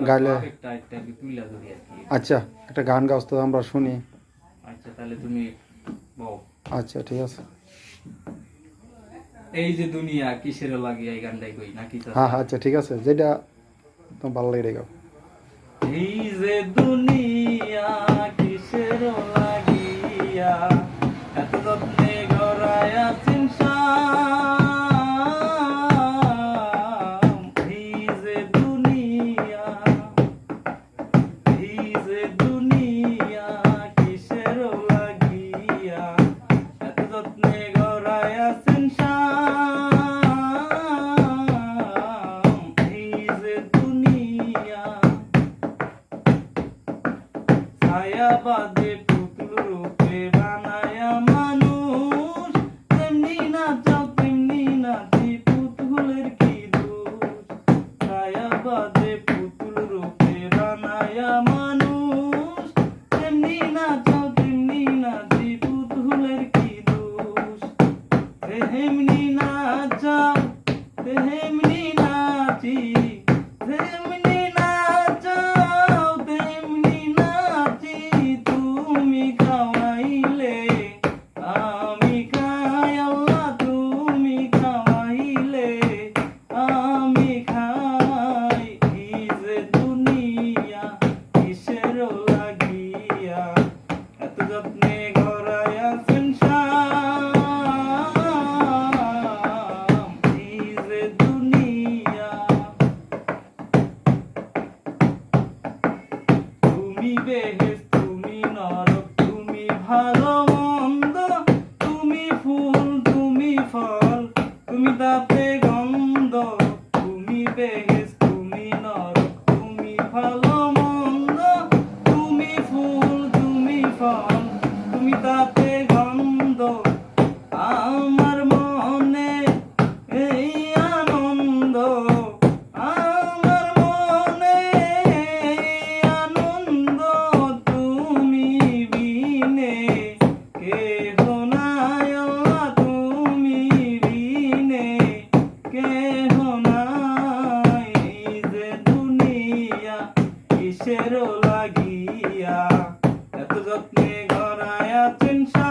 গাইলে একটা একটা তুইলা ধরি আর কি। আচ্ছা একটা গান গাও তো আমরা শুনি। আচ্ছা তাহলে তুমি বল। আচ্ছা ঠিক আছে। এই যে দুনিয়া কিসের লাগে এই গানটাই কই নাকি হ্যাঁ হ্যাঁ আচ্ছা ঠিক আছে, যেটা তোমার ভালো লাগে গাও। এই যে দুনিয়া কিসের লাগিয়া এত যত্নে গড়ায়া চিনসাম। এই যে দুনিয়া কিসের লাগিয়া এত যত্নে গড়ায়া চিনসাম। এই যে দুনিয়া ছায়া বাদে পুতুল রূপে বানায়া মানুষ, তেমনি নাচাও তেমনি নাচি পুতুলের কি দোষ। ছায়া বাদে পুতুল রূপে বানায়া মানুষ, তেমনি নাচাও তেমনি নাচি পুতুলের কি দোষ। তেমনি নাচাও তেমনি নাচি, তেমনি নাচাও তেমনি নাচি, তুমি খাওয়াইলে আমি খাই আল্লাহ, তুমি খাওয়াইলে আমি খাই। এই যে দুনিয়া কিসের লাগিয়া এত যত্নে গড়ায়া চিনসাম। এই যে দুনিয়া তুমি বেহেশত তুমি নরক তুমি ভালো মন্দ, তুমি ফুল তুমি ফল তুমি তাতে গন্ধ। তুমি বেহেশত তুমি নরক তুমি ভালো মন্দ, তুমি ফুল তুমি ফল তুমি তাতে গন্ধ। আমার মনে এই আনন্দ, আমার মনে এই আনন্দ, তুমি বিনে কেহ নাই আল্লাহ, তুমি বিনে কেহ নাই। এই যে দুনিয়া কিসের লাগিয়া এত যত্নে গড়ায়া চিনসাম।